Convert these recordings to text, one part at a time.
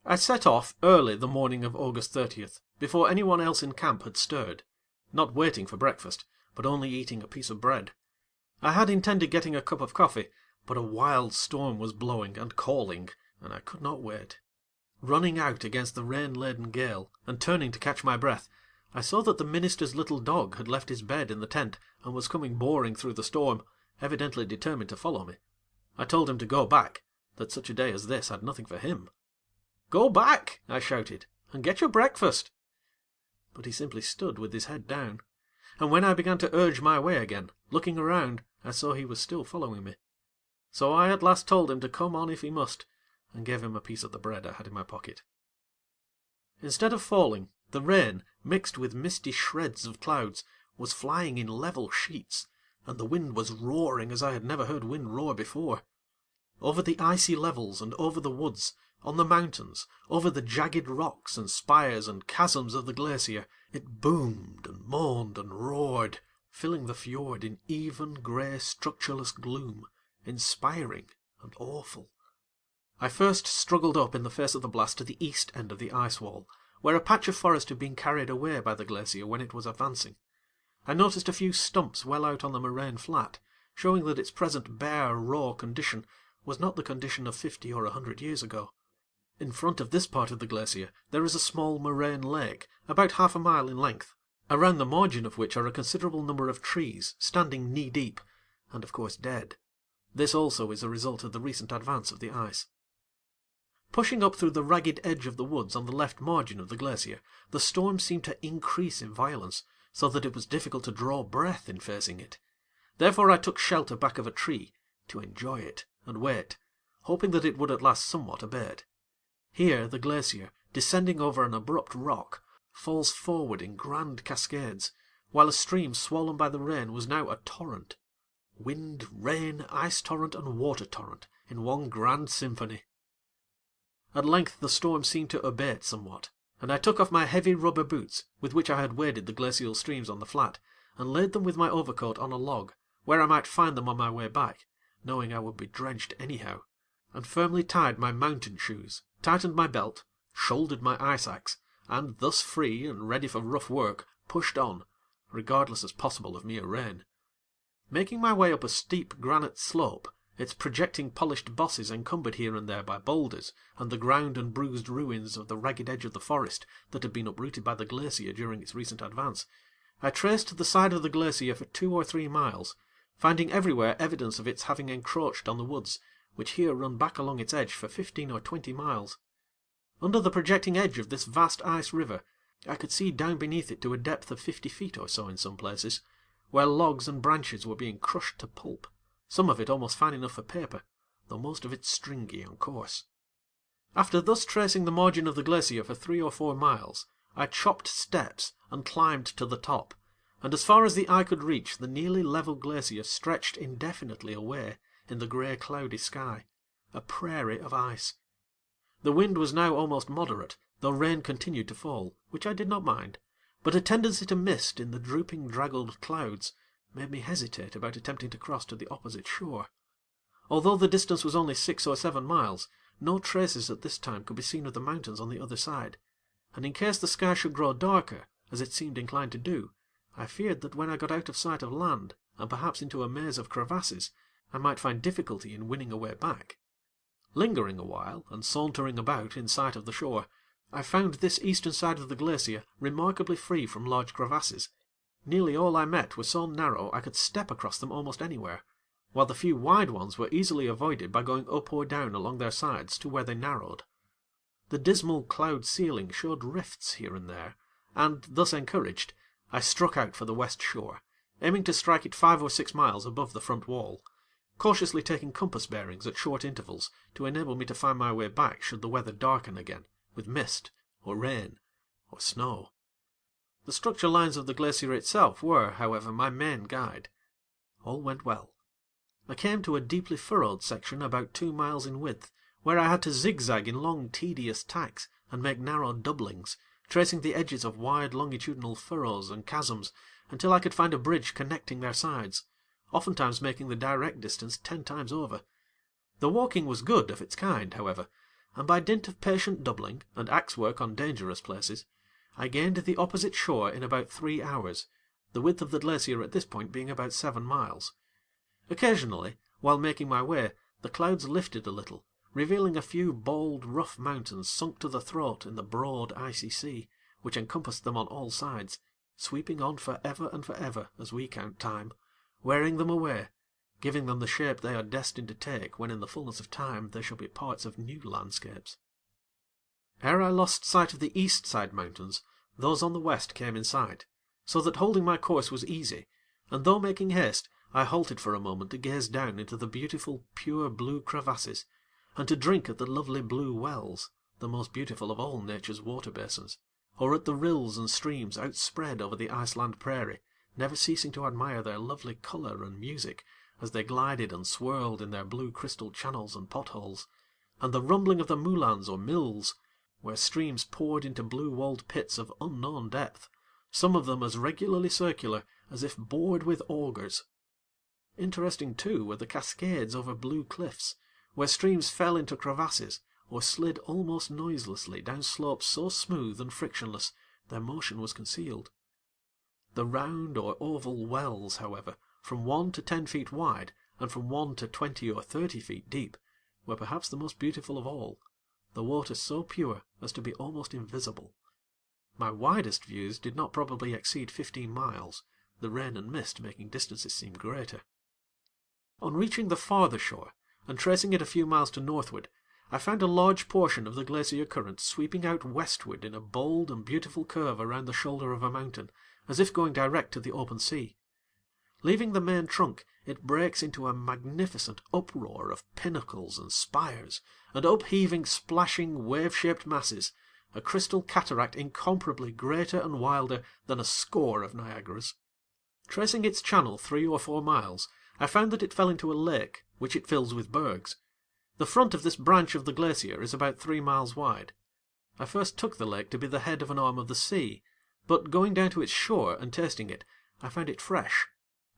I set off early the morning of August 30th, before anyone else in camp had stirred, not waiting for breakfast, but only eating a piece of bread. I had intended getting a cup of coffee, but a wild storm was blowing and calling, and I could not wait. Running out against the rain-laden gale, and turning to catch my breath, I saw that the minister's little dog had left his bed in the tent and was coming boring through the storm, evidently determined to follow me. I told him to go back, that such a day as this had nothing for him. "Go back," I shouted, "and get your breakfast." But he simply stood with his head down, and when I began to urge my way again, looking around, I saw he was still following me. So I at last told him to come on if he must, and gave him a piece of the bread I had in my pocket. Instead of falling, the rain, mixed with misty shreds of clouds, was flying in level sheets, and the wind was roaring as I had never heard wind roar before. Over the icy levels and over the woods, on the mountains, over the jagged rocks and spires and chasms of the glacier, it boomed and moaned and roared, filling the fjord in even, grey, structureless gloom, inspiring and awful. I first struggled up in the face of the blast to the east end of the ice wall, where a patch of forest had been carried away by the glacier when it was advancing. I noticed a few stumps well out on the moraine flat, showing that its present bare, raw condition was not the condition of 50 or 100 years ago. In front of this part of the glacier there is a small moraine lake, about half a mile in length, around the margin of which are a considerable number of trees, standing knee-deep, and of course dead. This also is a result of the recent advance of the ice. Pushing up through the ragged edge of the woods on the left margin of the glacier, the storm seemed to increase in violence, so that it was difficult to draw breath in facing it. Therefore I took shelter back of a tree, to enjoy it, and wait, hoping that it would at last somewhat abate. Here the glacier, descending over an abrupt rock, falls forward in grand cascades, while a stream swollen by the rain was now a torrent. Wind, rain, ice torrent, and water torrent, in one grand symphony. At length the storm seemed to abate somewhat, and I took off my heavy rubber boots, with which I had waded the glacial streams on the flat, and laid them with my overcoat on a log, where I might find them on my way back, knowing I would be drenched anyhow, and firmly tied my mountain shoes, tightened my belt, shouldered my ice axe, and thus free and ready for rough work, pushed on, regardless as possible of mere rain. Making my way up a steep granite slope, its projecting polished bosses encumbered here and there by boulders and the ground and bruised ruins of the ragged edge of the forest that had been uprooted by the glacier during its recent advance, I traced the side of the glacier for 2 or 3 miles, finding everywhere evidence of its having encroached on the woods, which here run back along its edge for 15 or 20 miles. Under the projecting edge of this vast ice river, I could see down beneath it to a depth of 50 feet or so in some places, where logs and branches were being crushed to pulp, some of it almost fine enough for paper, though most of it stringy and coarse. After thus tracing the margin of the glacier for 3 or 4 miles, I chopped steps and climbed to the top, and as far as the eye could reach the nearly level glacier stretched indefinitely away in the grey cloudy sky, a prairie of ice. The wind was now almost moderate, though rain continued to fall, which I did not mind, but a tendency to mist in the drooping draggled clouds made me hesitate about attempting to cross to the opposite shore. Although the distance was only 6 or 7 miles, no traces at this time could be seen of the mountains on the other side, and in case the sky should grow darker, as it seemed inclined to do, I feared that when I got out of sight of land, and perhaps into a maze of crevasses, I might find difficulty in winning a way back. Lingering a while, and sauntering about in sight of the shore, I found this eastern side of the glacier remarkably free from large crevasses. Nearly all I met were so narrow I could step across them almost anywhere, while the few wide ones were easily avoided by going up or down along their sides to where they narrowed. The dismal cloud ceiling showed rifts here and there, and, thus encouraged, I struck out for the west shore, aiming to strike it 5 or 6 miles above the front wall, cautiously taking compass bearings at short intervals to enable me to find my way back should the weather darken again, with mist, or rain, or snow. The structure lines of the glacier itself were, however, my main guide. All went well. I came to a deeply furrowed section about 2 miles in width, where I had to zigzag in long tedious tacks and make narrow doublings, tracing the edges of wide longitudinal furrows and chasms until I could find a bridge connecting their sides, oftentimes making the direct distance 10 times over. The walking was good of its kind, however, and by dint of patient doubling and axe work on dangerous places, I gained the opposite shore in about 3 hours, the width of the glacier at this point being about 7 miles. Occasionally, while making my way, the clouds lifted a little, revealing a few bald, rough mountains sunk to the throat in the broad, icy sea, which encompassed them on all sides, sweeping on for ever and for ever as we count time, wearing them away, giving them the shape they are destined to take when in the fullness of time they shall be parts of new landscapes. Ere I lost sight of the east side mountains, those on the west came in sight, so that holding my course was easy, and though making haste, I halted for a moment to gaze down into the beautiful pure blue crevasses, and to drink at the lovely blue wells, the most beautiful of all nature's water basins, or at the rills and streams outspread over the Iceland prairie, never ceasing to admire their lovely colour and music as they glided and swirled in their blue crystal channels and potholes, and the rumbling of the moulins or mills, where streams poured into blue-walled pits of unknown depth, some of them as regularly circular as if bored with augers. Interesting, too, were the cascades over blue cliffs, where streams fell into crevasses, or slid almost noiselessly down slopes so smooth and frictionless their motion was concealed. The round or oval wells, however, from 1 to 10 feet wide, and from 1 to 20 or 30 feet deep, were perhaps the most beautiful of all, the water so pure as to be almost invisible. My widest views did not probably exceed 15 miles, the rain and mist making distances seem greater. On reaching the farther shore, and tracing it a few miles to northward, I found a large portion of the glacier current sweeping out westward in a bold and beautiful curve around the shoulder of a mountain, as if going direct to the open sea. Leaving the main trunk, it breaks into a magnificent uproar of pinnacles and spires, and upheaving, splashing, wave-shaped masses, a crystal cataract incomparably greater and wilder than a score of Niagaras. Tracing its channel 3 or 4 miles, I found that it fell into a lake, which it fills with bergs. The front of this branch of the glacier is about 3 miles wide. I first took the lake to be the head of an arm of the sea, but going down to its shore and tasting it, I found it fresh,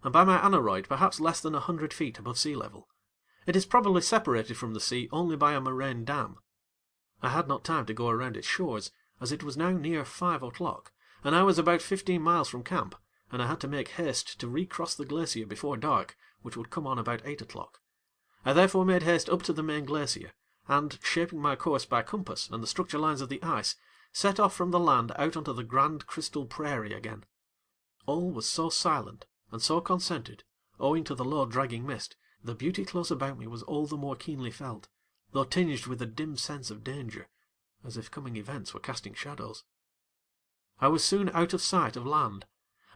and by my aneroid perhaps less than 100 feet above sea level. It is probably separated from the sea only by a moraine dam. I had not time to go around its shores, as it was now near 5 o'clock, and I was about 15 miles from camp, and I had to make haste to recross the glacier before dark, which would come on about 8 o'clock. I therefore made haste up to the main glacier, and, shaping my course by compass and the structure lines of the ice, set off from the land out onto the grand crystal prairie again. All was so silent and so concentrated, owing to the low dragging mist, the beauty close about me was all the more keenly felt, though tinged with a dim sense of danger, as if coming events were casting shadows. I was soon out of sight of land,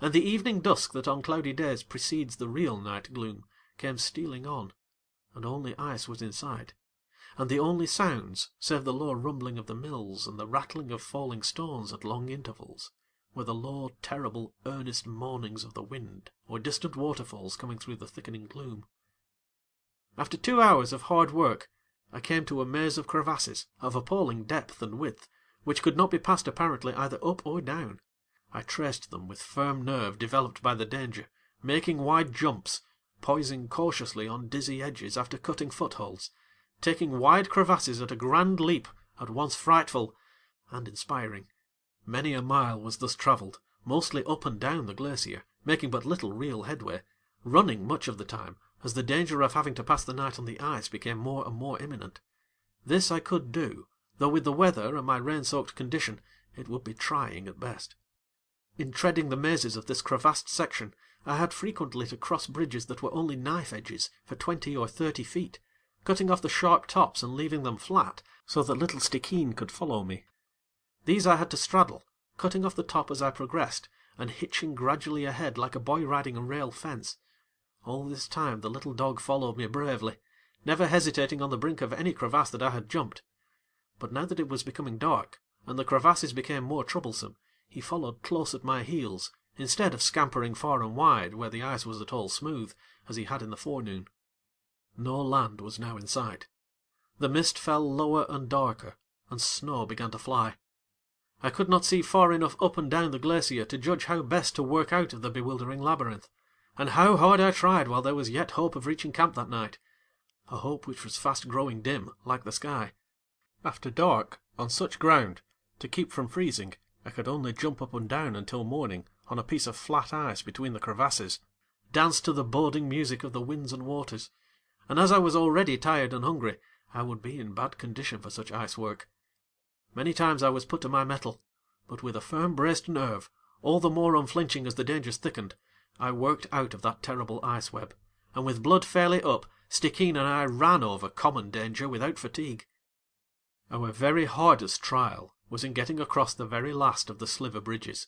and the evening dusk that on cloudy days precedes the real night gloom came stealing on, and only ice was in sight, and the only sounds, save the low rumbling of the mills and the rattling of falling stones at long intervals, were the low, terrible, earnest moanings of the wind or distant waterfalls coming through the thickening gloom. After 2 hours of hard work, I came to a maze of crevasses of appalling depth and width, which could not be passed apparently either up or down. I traced them with firm nerve developed by the danger, making wide jumps, poising cautiously on dizzy edges after cutting footholds, taking wide crevasses at a grand leap, at once frightful and inspiring. Many a mile was thus travelled, mostly up and down the glacier, making but little real headway, running much of the time, as the danger of having to pass the night on the ice became more and more imminent. This I could do, though with the weather and my rain-soaked condition it would be trying at best. In treading the mazes of this crevassed section, I had frequently to cross bridges that were only knife edges for 20 or 30 feet, cutting off the sharp tops and leaving them flat, so that little Stickeen could follow me. These I had to straddle, cutting off the top as I progressed, and hitching gradually ahead like a boy riding a rail fence. All this time the little dog followed me bravely, never hesitating on the brink of any crevasse that I had jumped. But now that it was becoming dark, and the crevasses became more troublesome, he followed close at my heels, instead of scampering far and wide where the ice was at all smooth, as he had in the forenoon. No land was now in sight. The mist fell lower and darker, and snow began to fly. I could not see far enough up and down the glacier to judge how best to work out of the bewildering labyrinth, and how hard I tried while there was yet hope of reaching camp that night, a hope which was fast growing dim, like the sky. After dark, on such ground, to keep from freezing, I could only jump up and down until morning on a piece of flat ice between the crevasses, dance to the boding music of the winds and waters, and as I was already tired and hungry, I would be in bad condition for such ice work. Many times I was put to my mettle, but with a firm braced nerve, all the more unflinching as the dangers thickened, I worked out of that terrible ice web, and with blood fairly up, Stickeen and I ran over common danger without fatigue. Our very hardest trial was in getting across the very last of the sliver bridges.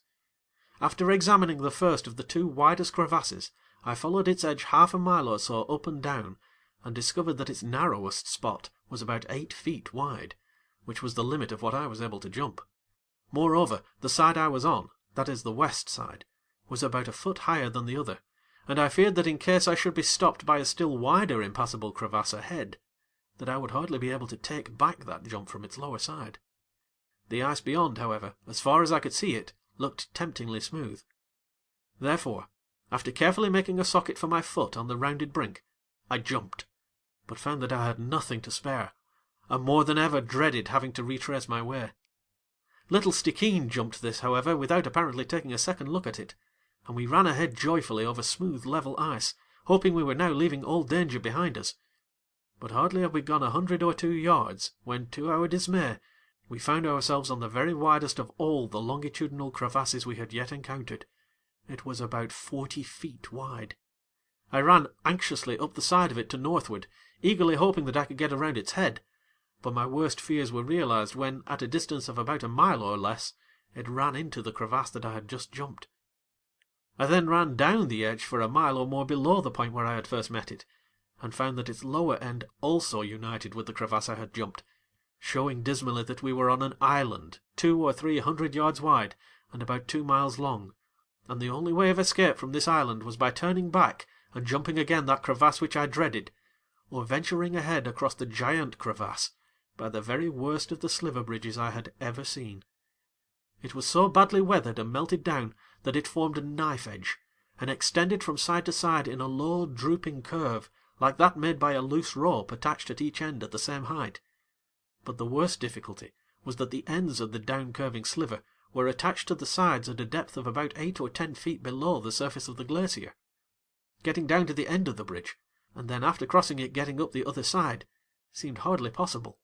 After examining the first of the two widest crevasses, I followed its edge half a mile or so up and down, and discovered that its narrowest spot was about 8 feet wide, which was the limit of what I was able to jump. Moreover, the side I was on, that is the west side, was about a foot higher than the other, and I feared that in case I should be stopped by a still wider impassable crevasse ahead, that I would hardly be able to take back that jump from its lower side. The ice beyond, however, as far as I could see it, looked temptingly smooth. Therefore, after carefully making a socket for my foot on the rounded brink, I jumped, but found that I had nothing to spare, and more than ever dreaded having to retrace my way. Little Stickeen jumped this, however, without apparently taking a second look at it, and we ran ahead joyfully over smooth level ice, hoping we were now leaving all danger behind us. But hardly had we gone 100 or 2 yards, when, to our dismay, we found ourselves on the very widest of all the longitudinal crevasses we had yet encountered. It was about 40 feet wide. I ran anxiously up the side of it to northward, eagerly hoping that I could get around its head, but my worst fears were realized when, at a distance of about a mile or less, it ran into the crevasse that I had just jumped. I then ran down the edge for a mile or more below the point where I had first met it, and found that its lower end also united with the crevasse I had jumped, showing dismally that we were on an island 200 or 300 yards wide and about 2 miles long, and the only way of escape from this island was by turning back and jumping again that crevasse which I dreaded, or venturing ahead across the giant crevasse by the very worst of the sliver bridges I had ever seen. It was so badly weathered and melted down that it formed a knife edge, and extended from side to side in a low drooping curve, like that made by a loose rope attached at each end at the same height. But the worst difficulty was that the ends of the down-curving sliver were attached to the sides at a depth of about 8 or 10 feet below the surface of the glacier. Getting down to the end of the bridge, and then after crossing it getting up the other side, seemed hardly possible.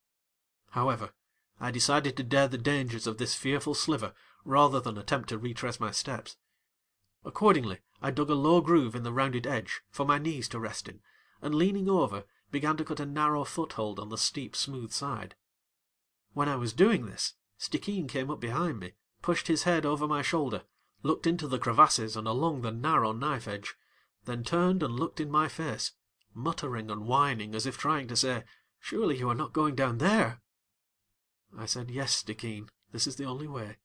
However, I decided to dare the dangers of this fearful sliver rather than attempt to retrace my steps. Accordingly, I dug a low groove in the rounded edge for my knees to rest in, and leaning over, began to cut a narrow foothold on the steep, smooth side. When I was doing this, Stickeen came up behind me, pushed his head over my shoulder, looked into the crevasses and along the narrow knife edge, then turned and looked in my face, muttering and whining as if trying to say, "Surely you are not going down there?" I said, "Yes, Stickeen, this is the only way."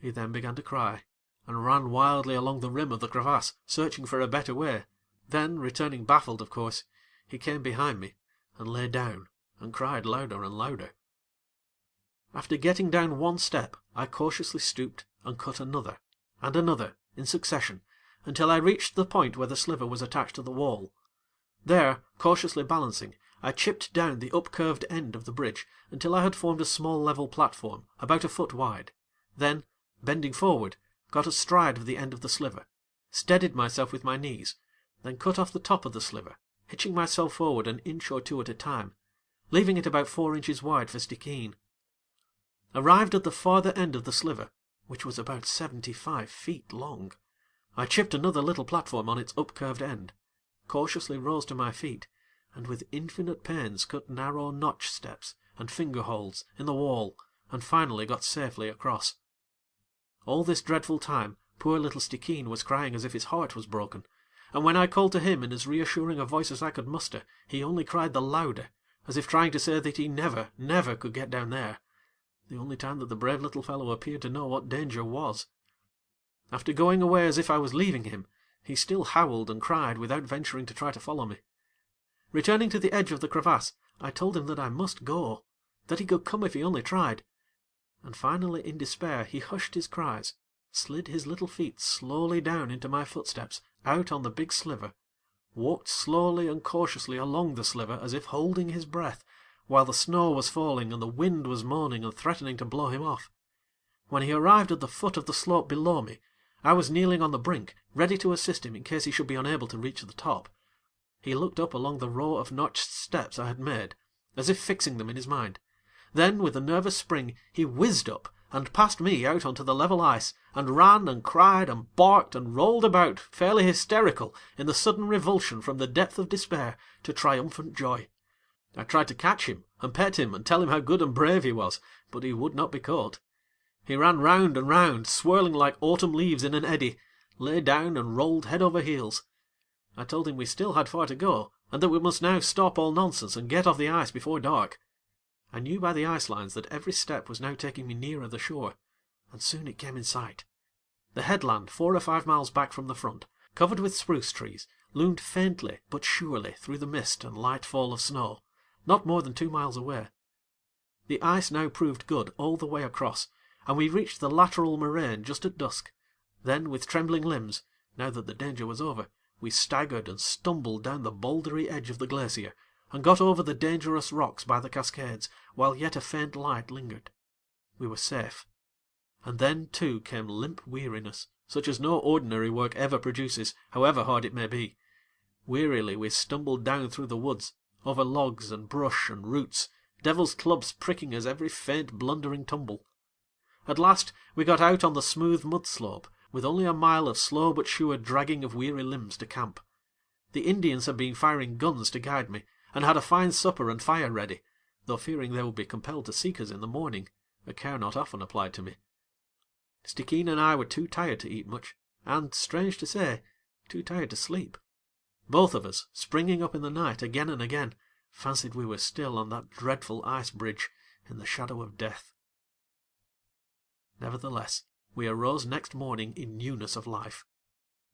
He then began to cry, and ran wildly along the rim of the crevasse, searching for a better way. Then, returning baffled, of course, he came behind me, and lay down, and cried louder and louder. After getting down one step, I cautiously stooped and cut another, and another, in succession, until I reached the point where the sliver was attached to the wall. There, cautiously balancing, I chipped down the up-curved end of the bridge until I had formed a small level platform, about a foot wide. Then, bending forward, got astride of the end of the sliver, steadied myself with my knees, then cut off the top of the sliver, hitching myself forward an inch or two at a time, leaving it about 4 inches wide for Stickeen. Arrived at the farther end of the sliver, which was about 75 feet long, I chipped another little platform on its up-curved end, cautiously rose to my feet, and with infinite pains cut narrow notch steps and finger holds in the wall, and finally got safely across. All this dreadful time poor little Stickeen was crying as if his heart was broken, and when I called to him in as reassuring a voice as I could muster, he only cried the louder, as if trying to say that he never, never could get down there, the only time that the brave little fellow appeared to know what danger was. After going away as if I was leaving him, he still howled and cried without venturing to try to follow me. Returning to the edge of the crevasse, I told him that I must go, that he could come if he only tried, and finally in despair he hushed his cries, slid his little feet slowly down into my footsteps, out on the big sliver, walked slowly and cautiously along the sliver as if holding his breath, while the snow was falling and the wind was moaning and threatening to blow him off. When he arrived at the foot of the slope below me, I was kneeling on the brink, ready to assist him in case he should be unable to reach the top. He looked up along the row of notched steps I had made, as if fixing them in his mind. Then, with a nervous spring, he whizzed up, and passed me out onto the level ice, and ran and cried and barked and rolled about, fairly hysterical in the sudden revulsion from the depth of despair to triumphant joy. I tried to catch him, and pet him, and tell him how good and brave he was, but he would not be caught. He ran round and round, swirling like autumn leaves in an eddy, lay down and rolled head over heels. I told him we still had far to go, and that we must now stop all nonsense and get off the ice before dark. I knew by the ice lines that every step was now taking me nearer the shore, and soon it came in sight. The headland, 4 or 5 miles back from the front, covered with spruce trees, loomed faintly but surely through the mist and light fall of snow, not more than 2 miles away. The ice now proved good all the way across, and we reached the lateral moraine just at dusk. Then, with trembling limbs, now that the danger was over, we staggered and stumbled down the bouldery edge of the glacier, and got over the dangerous rocks by the cascades, while yet a faint light lingered. We were safe. And then, too, came limp weariness, such as no ordinary work ever produces, however hard it may be. Wearily we stumbled down through the woods, over logs and brush and roots, devil's clubs pricking us every faint blundering tumble. At last we got out on the smooth mud slope, with only a mile of slow but sure dragging of weary limbs to camp. The Indians had been firing guns to guide me, and had a fine supper and fire ready, though fearing they would be compelled to seek us in the morning, a care not often applied to me. Stickeen and I were too tired to eat much, and, strange to say, too tired to sleep. Both of us, springing up in the night again and again, fancied we were still on that dreadful ice bridge in the shadow of death. Nevertheless, we arose next morning in newness of life.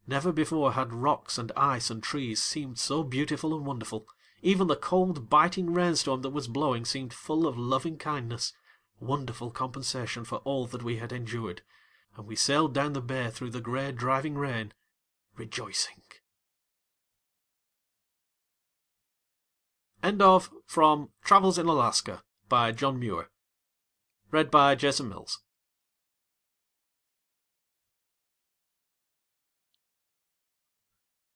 Never before had rocks and ice and trees seemed so beautiful and wonderful. Even the cold, biting rainstorm that was blowing seemed full of loving kindness, wonderful compensation for all that we had endured, and we sailed down the bay through the grey driving rain, rejoicing. End of From Travels in Alaska by John Muir. Read by Jason Mills.